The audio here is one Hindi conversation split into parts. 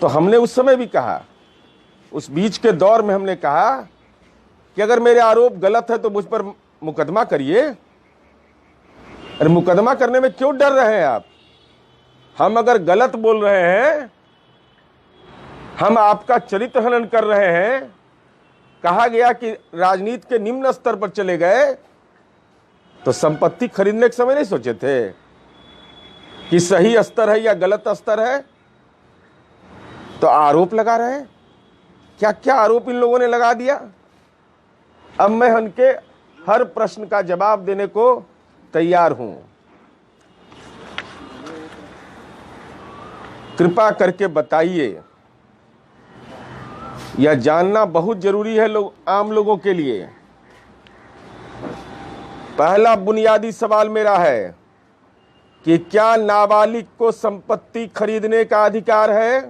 तो हमने उस समय भी कहा, उस बीच के दौर में हमने कहा कि अगर मेरे आरोप गलत है तो मुझ पर मुकदमा करिए। अरे मुकदमा करने में क्यों डर रहे हैं आप? हम अगर गलत बोल रहे हैं, हम आपका चरित्र हनन कर रहे हैं, कहा गया कि राजनीति के निम्न स्तर पर चले गए, तो संपत्ति खरीदने के समय नहीं सोचे थे कि सही स्तर है या गलत स्तर है? तो आरोप लगा रहे हैं। क्या क्या आरोप इन लोगों ने लगा दिया। अब मैं उनके हर प्रश्न का जवाब देने को तैयार हूं। कृपा करके बताइए, यह जानना बहुत जरूरी है आम लोगों के लिए। पहला बुनियादी सवाल मेरा है कि क्या नाबालिग को संपत्ति खरीदने का अधिकार है?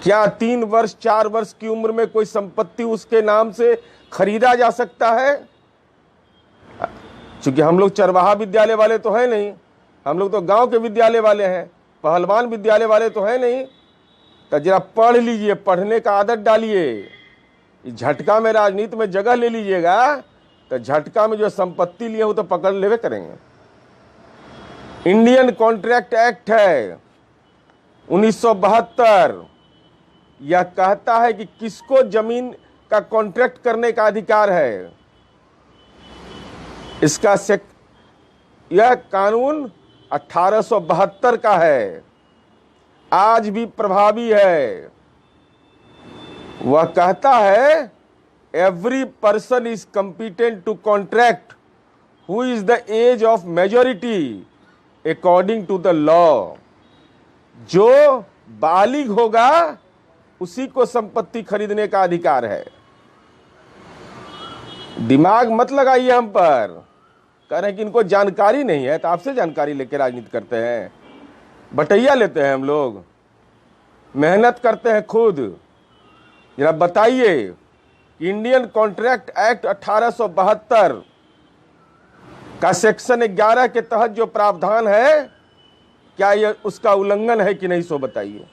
क्या 3 वर्ष 4 वर्ष की उम्र में कोई संपत्ति उसके नाम से खरीदा जा सकता है? क्योंकि हम लोग चरवाहा विद्यालय वाले तो है नहीं, हम लोग तो गांव के विद्यालय वाले हैं, पहलवान विद्यालय वाले तो है नहीं। तो जरा पढ़ लीजिए, पढ़ने का आदत डालिए। झटका में राजनीति में जगह ले लीजिएगा तो झटका में जो संपत्ति लिए वो तो पकड़ लेवे करेंगे। इंडियन कॉन्ट्रैक्ट एक्ट है 1972, यह कहता है कि किसको जमीन का कॉन्ट्रैक्ट करने का अधिकार है। यह कानून 1872 का है, आज भी प्रभावी है। वह कहता है every person is competent to contract who is the age of majority according to the law. जो बालिग होगा उसी को संपत्ति खरीदने का अधिकार है। दिमाग मत लगाइए हम पर। कह रहे हैं कि इनको जानकारी नहीं है, तो आपसे जानकारी लेकर राजनीति करते हैं, बटैया लेते हैं हम लोग, मेहनत करते हैं खुद। जरा बताइए कि इंडियन कॉन्ट्रैक्ट एक्ट 1872 का सेक्शन 11 के तहत जो प्रावधान है, क्या यह उसका उल्लंघन है कि नहीं, सो बताइए।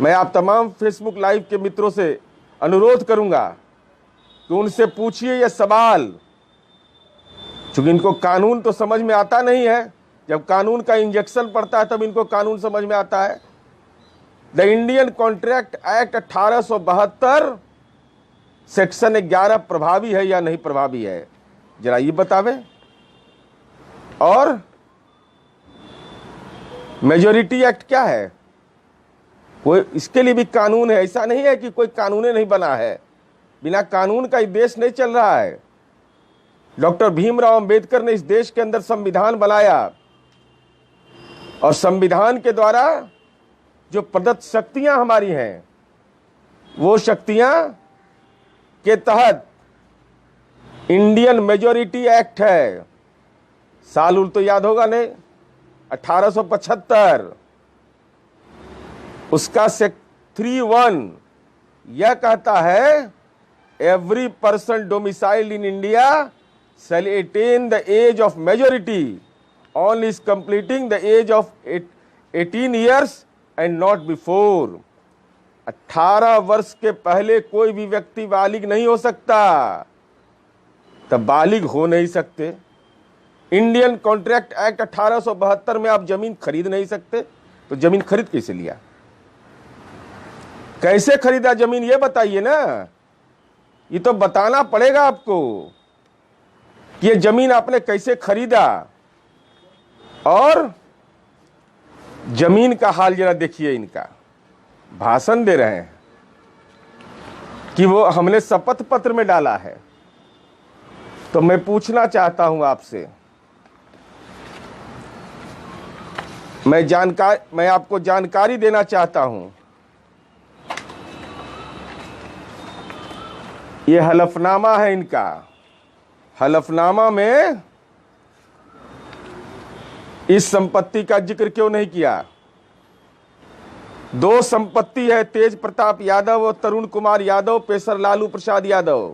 मैं आप तमाम फेसबुक लाइव के मित्रों से अनुरोध करूंगा कि उनसे पूछिए यह सवाल, क्योंकि इनको कानून तो समझ में आता नहीं है। जब कानून का इंजेक्शन पड़ता है तब इनको कानून समझ में आता है। The Indian contract act 1872 section 11 प्रभावी है या नहीं प्रभावी है, जरा ये बतावे। और मेजोरिटी एक्ट क्या है? कोई इसके लिए भी कानून है, ऐसा नहीं है कि कोई कानून नहीं बना है। बिना कानून का देश नहीं चल रहा है। डॉक्टर भीमराव अंबेडकर ने इस देश के अंदर संविधान बनाया और संविधान के द्वारा जो प्रदत्त शक्तियां हमारी हैं, वो शक्तियां के तहत इंडियन मेजोरिटी एक्ट है। साल उल तो याद होगा नहीं, 1875। उसका 3(1) यह कहता है every person domiciled in India shall attain the age of majority on his completing the age of 18 years and not before। 18 वर्ष के पहले कोई भी व्यक्ति बालिग नहीं हो सकता, तब बालिग हो नहीं सकते। इंडियन कॉन्ट्रैक्ट एक्ट 1872 में आप जमीन खरीद नहीं सकते, तो जमीन खरीद कैसे लिया? कैसे खरीदा जमीन ये बताइए ना। ये तो बताना पड़ेगा आपको कि ये जमीन आपने कैसे खरीदा। और जमीन का हाल जरा देखिए, इनका भाषण दे रहे हैं कि वो हमने शपथ पत्र में डाला है। तो मैं पूछना चाहता हूं आपसे, मैं आपको जानकारी देना चाहता हूं। ये हलफनामा है इनका। हलफनामा में इस संपत्ति का जिक्र क्यों नहीं किया? 2 संपत्ति है, तेज प्रताप यादव और तरुण कुमार यादव, पेशर लालू प्रसाद यादव।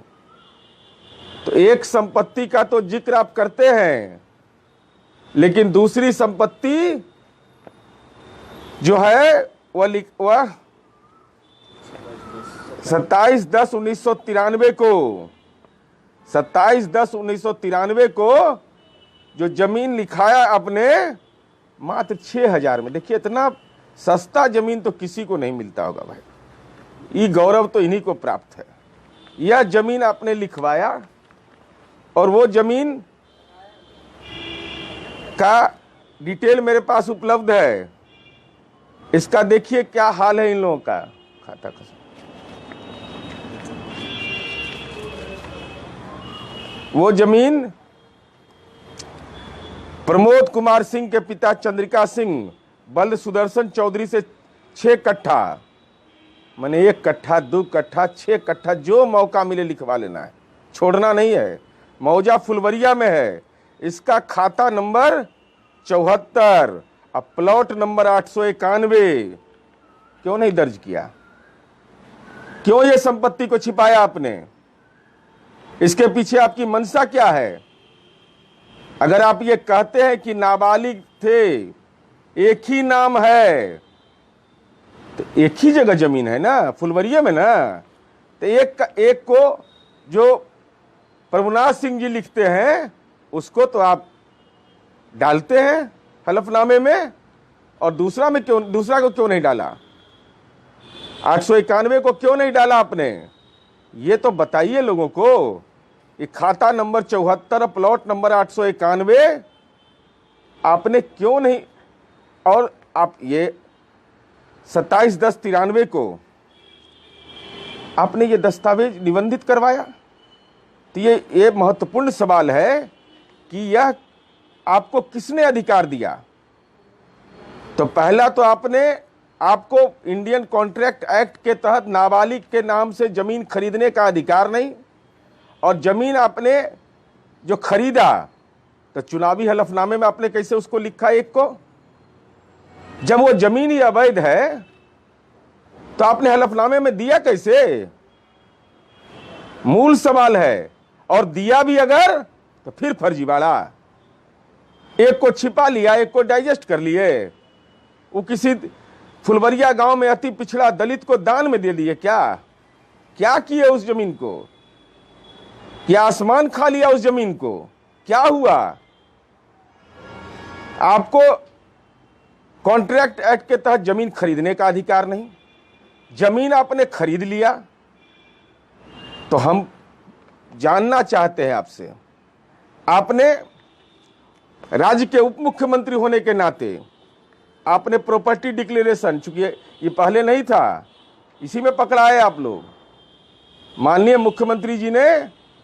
तो एक संपत्ति का तो जिक्र आप करते हैं, लेकिन दूसरी संपत्ति जो है वह 27/10/1993 को 27/10/1993 को जो जमीन लिखाया आपने मात्र 6,000 में। देखिए इतना सस्ता जमीन तो किसी को नहीं मिलता होगा भाई, ये गौरव तो इन्हीं को प्राप्त है। यह जमीन आपने लिखवाया और वो जमीन का डिटेल मेरे पास उपलब्ध है। इसका देखिए क्या हाल है इन लोगों का खाता का। वो जमीन प्रमोद कुमार सिंह के पिता चंद्रिका सिंह बल्द सुदर्शन चौधरी से 6 कट्ठा, माने 1 कट्ठा 2 कट्ठा 6 कट्ठा जो मौका मिले लिखवा लेना है, छोड़ना नहीं है। मौजा फुलवरिया में है। इसका खाता नंबर 74 और प्लॉट नंबर 891। क्यों नहीं दर्ज किया? क्यों ये संपत्ति को छिपाया आपने? इसके पीछे आपकी मंशा क्या है? अगर आप ये कहते हैं कि नाबालिग थे, एक ही नाम है, तो एक ही जगह जमीन है ना, फुलवरिया में ना, तो एक को जो प्रभुनाथ सिंह जी लिखते हैं उसको तो आप डालते हैं हलफनामे में, और दूसरा को क्यों नहीं डाला? 891 को क्यों नहीं डाला आपने? ये तो बताइए लोगों को। ये खाता नंबर 74 प्लॉट नंबर 891 आपने क्यों नहीं, और आप ये 27/10/93 को आपने ये दस्तावेज निबंधित करवाया। तो ये महत्वपूर्ण सवाल है कि यह आपको किसने अधिकार दिया? तो पहला तो आपको इंडियन कॉन्ट्रैक्ट एक्ट के तहत नाबालिग के नाम से जमीन खरीदने का अधिकार नहीं, और जमीन आपने जो खरीदा तो चुनावी हलफनामे में आपने कैसे उसको लिखा एक को? जब वो जमीन ही अवैध है तो आपने हलफनामे में दिया कैसे? मूल सवाल है। और दिया भी अगर तो फिर फर्जीवाड़ा। एक को छिपा लिया, एक को डाइजेस्ट कर लिए। वो किसी फुलवरिया गांव में अति पिछड़ा दलित को दान में दे दिए। क्या किए उस जमीन को? क्या आसमान खा लिया उस जमीन को? क्या हुआ? आपको कॉन्ट्रैक्ट एक्ट के तहत जमीन खरीदने का अधिकार नहीं, जमीन आपने खरीद लिया। तो हम जानना चाहते हैं आपसे, आपने राज्य के उप मुख्यमंत्री होने के नाते आपने प्रॉपर्टी डिक्लेरेशन, चूंकि ये पहले नहीं था, इसी में पकड़ा है आप लोग। माननीय मुख्यमंत्री जी ने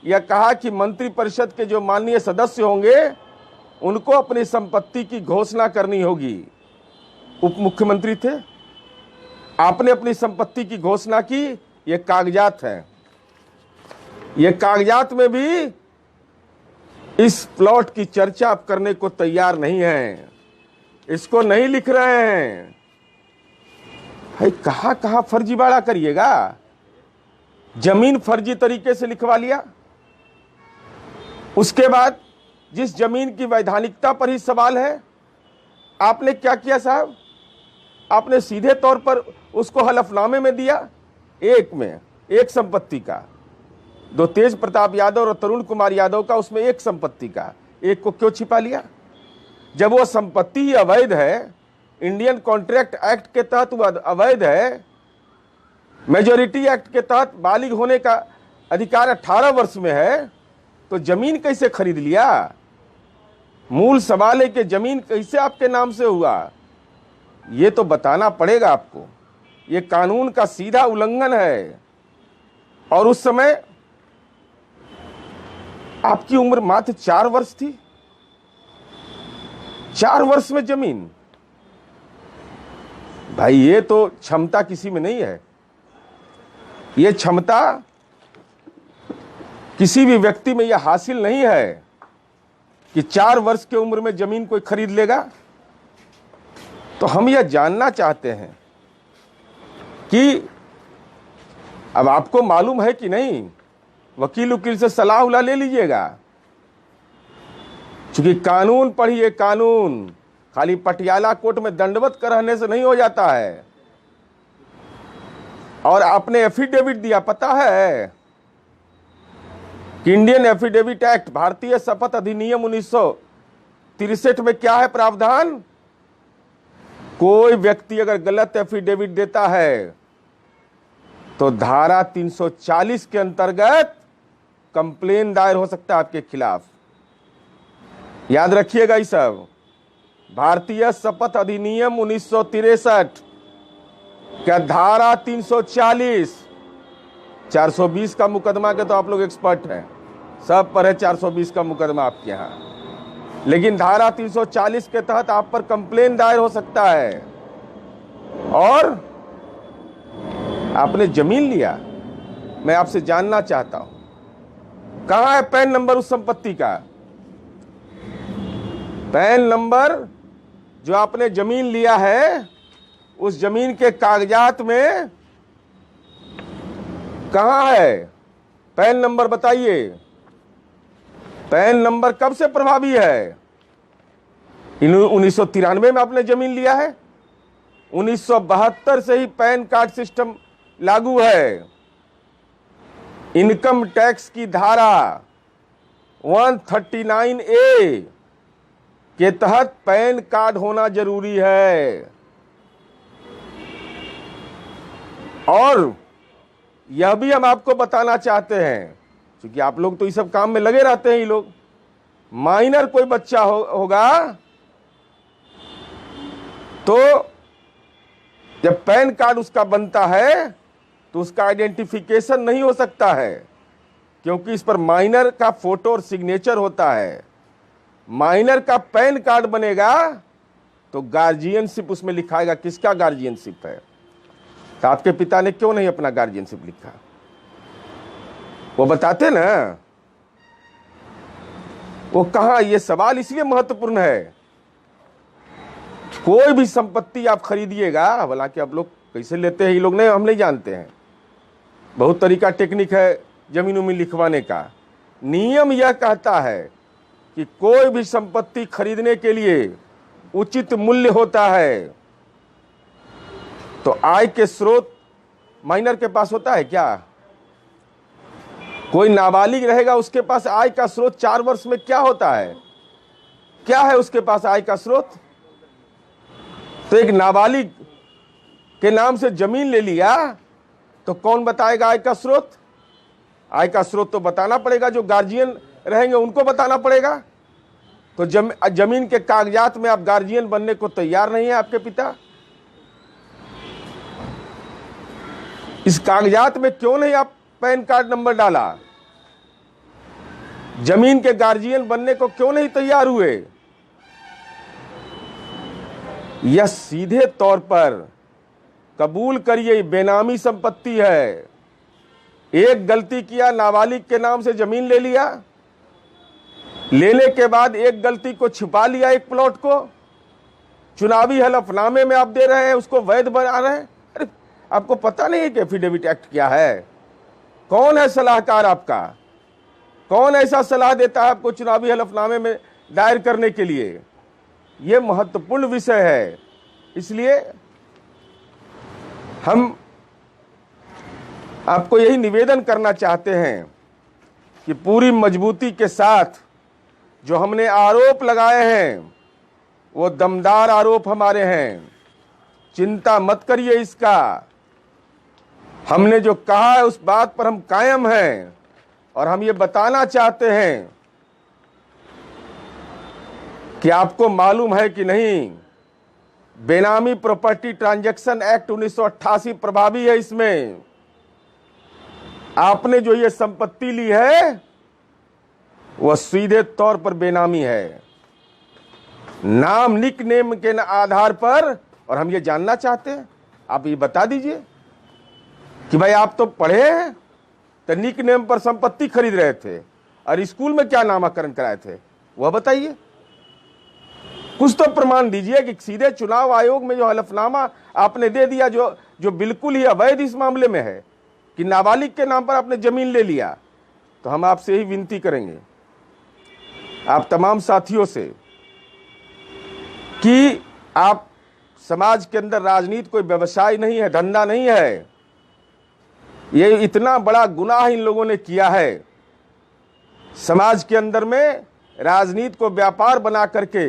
यह कहा कि मंत्री परिषद के जो माननीय सदस्य होंगे उनको अपनी संपत्ति की घोषणा करनी होगी। उप मुख्यमंत्री थे, आपने अपनी संपत्ति की घोषणा की। ये कागजात हैं। ये कागजात में भी इस प्लॉट की चर्चा आप करने को तैयार नहीं हैं, इसको नहीं लिख रहे हैं। भाई कहां फर्जीवाड़ा करिएगा? जमीन फर्जी तरीके से लिखवा लिया। उसके बाद जिस जमीन की वैधानिकता पर ही सवाल है, आपने क्या किया साहब? आपने सीधे तौर पर उसको हलफनामे में दिया। एक संपत्ति का, 2 तेज प्रताप यादव और तरुण कुमार यादव का, उसमें एक संपत्ति का, एक को क्यों छिपा लिया? जब वो संपत्ति ही अवैध है, इंडियन कॉन्ट्रैक्ट एक्ट के तहत वो अवैध है, मेजोरिटी एक्ट के तहत बालिग होने का अधिकार 18 वर्ष में है, तो जमीन कैसे खरीद लिया? मूल सवाल है कि जमीन कैसे आपके नाम से हुआ? ये तो बताना पड़ेगा आपको। ये कानून का सीधा उल्लंघन है। और उस समय आपकी उम्र मात्र 4 वर्ष थी। 4 वर्ष में जमीन, भाई ये तो क्षमता किसी में नहीं है। ये क्षमता किसी भी व्यक्ति में यह हासिल नहीं है कि 4 वर्ष की उम्र में जमीन कोई खरीद लेगा। तो हम यह जानना चाहते हैं कि अब आपको मालूम है कि नहीं, वकील से सलाह उला ले लीजिएगा, क्योंकि कानून पढ़िए, कानून खाली पटियाला कोर्ट में दंडवत रहने से नहीं हो जाता है। और आपने एफिडेविट दिया, पता है कि इंडियन एफिडेविट एक्ट, भारतीय शपथ अधिनियम 1963 में क्या है प्रावधान? कोई व्यक्ति अगर गलत एफिडेविट देता है तो धारा 340 के अंतर्गत कंप्लेन दायर हो सकता है आपके खिलाफ। याद रखिएगा ये सब। भारतीय शपथ अधिनियम 1963 क्या धारा 340, 420 का मुकदमा के तो आप लोग एक्सपर्ट हैं, सब पर है 420 का मुकदमा आपके यहां, लेकिन धारा 340 के तहत आप पर कंप्लेन दायर हो सकता है। और आपने जमीन लिया, मैं आपसे जानना चाहता हूं कहां है पैन नंबर उस संपत्ति का? पैन नंबर जो आपने जमीन लिया है उस जमीन के कागजात में कहां है? पैन नंबर बताइए। पैन नंबर कब से प्रभावी है? 1993 में आपने जमीन लिया है, 1972 से ही पैन कार्ड सिस्टम लागू है। इनकम टैक्स की धारा 139A के तहत पैन कार्ड होना जरूरी है। और यह भी हम आपको बताना चाहते हैं, क्योंकि आप लोग तो इस सब काम में लगे रहते हैं। ये लोग माइनर कोई बच्चा होगा तो जब पैन कार्ड उसका बनता है तो उसका आइडेंटिफिकेशन नहीं हो सकता है, क्योंकि इस पर माइनर का फोटो और सिग्नेचर होता है। माइनर का पैन कार्ड बनेगा तो गार्जियनशिप उसमें लिखाएगा। किसका गार्जियनशिप है? तो आपके पिता ने क्यों नहीं अपना गार्जियनशिप लिखा? वो बताते ना। वो कहां? ये सवाल इसलिए महत्वपूर्ण है। कोई भी संपत्ति आप खरीदिएगा, हालांकि आप लोग कैसे लेते हैं ये लोग नहीं, हम नहीं जानते हैं, बहुत तरीका टेक्निक है जमीनों में लिखवाने का। नियम यह कहता है कि कोई भी संपत्ति खरीदने के लिए उचित मूल्य होता है। तो आय के स्रोत माइनर के पास होता है क्या? कोई नाबालिग रहेगा उसके पास आय का स्रोत 4 वर्ष में क्या होता है? क्या है उसके पास आय का स्रोत? तो एक नाबालिग के नाम से जमीन ले लिया तो कौन बताएगा आय का स्रोत? आय का स्रोत तो बताना पड़ेगा, जो गार्जियन रहेंगे उनको बताना पड़ेगा। तो जमीन के कागजात में आप गार्जियन बनने को तैयार नहीं है आपके पिता। इस कागजात में क्यों नहीं आप पैन कार्ड नंबर डाला? जमीन के गार्जियन बनने को क्यों नहीं तैयार हुए? यह सीधे तौर पर कबूल करिए बेनामी संपत्ति है। एक गलती किया, नाबालिग के नाम से जमीन ले लिया, लेने के बाद एक गलती को छिपा लिया, एक प्लॉट को चुनावी हलफनामे में आप दे रहे हैं, उसको वैध बना रहे हैं। अरे आपको पता नहीं है कि एफिडेविट एक्ट क्या है? कौन है सलाहकार आपका? कौन ऐसा सलाह देता है आपको चुनावी हलफनामे में दायर करने के लिए? यह महत्वपूर्ण विषय है। इसलिए हम आपको यही निवेदन करना चाहते हैं कि पूरी मजबूती के साथ जो हमने आरोप लगाए हैं वो दमदार आरोप हमारे हैं, चिंता मत करिए इसका। हमने जो कहा है उस बात पर हम कायम हैं और हम ये बताना चाहते हैं कि आपको मालूम है कि नहीं, बेनामी प्रॉपर्टी ट्रांजैक्शन एक्ट 1988 प्रभावी है। इसमें आपने जो ये संपत्ति ली है वह सीधे तौर पर बेनामी है, नाम निक नेम के आधार पर। और हम ये जानना चाहते हैं, आप ये बता दीजिए कि भाई आप तो पढ़े हैं, तो निक नेम पर संपत्ति खरीद रहे थे और स्कूल में क्या नामाकरण कराए थे वह बताइए। कुछ तो प्रमाण दीजिए कि सीधे चुनाव आयोग में जो हलफनामा आपने दे दिया, जो बिल्कुल ही अवैध इस मामले में है कि नाबालिग के नाम पर आपने जमीन ले लिया। तो हम आपसे ही विनती करेंगे, आप तमाम साथियों से, कि आप समाज के अंदर राजनीति कोई व्यवसाय नहीं है, धंधा नहीं है। ये इतना बड़ा गुनाह इन लोगों ने किया है। समाज के अंदर में राजनीति को व्यापार बना करके,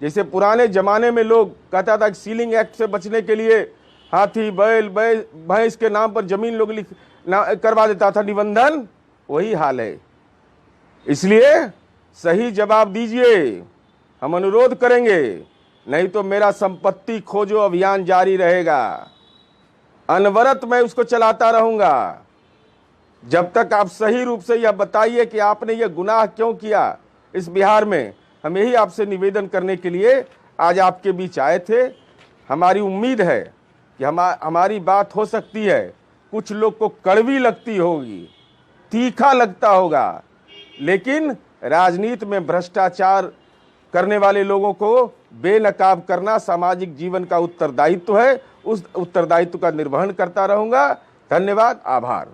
जैसे पुराने जमाने में लोग कहता था कि सीलिंग एक्ट से बचने के लिए हाथी बैल भैंस के नाम पर जमीन लोग करवा देता था निबंधन, वही हाल है। इसलिए सही जवाब दीजिए, हम अनुरोध करेंगे, नहीं तो मेरा संपत्ति खोजो अभियान जारी रहेगा। अनवरत मैं उसको चलाता रहूंगा जब तक आप सही रूप से यह बताइए कि आपने यह गुनाह क्यों किया इस बिहार में। हम यही आपसे निवेदन करने के लिए आज आपके बीच आए थे। हमारी उम्मीद है कि हमारी बात हो सकती है, कुछ लोग को कड़वी लगती होगी, तीखा लगता होगा, लेकिन राजनीति में भ्रष्टाचार करने वाले लोगों को बेनकाब करना सामाजिक जीवन का उत्तरदायित्व है। उस उत्तरदायित्व का निर्वहन करता रहूंगा। धन्यवाद, आभार।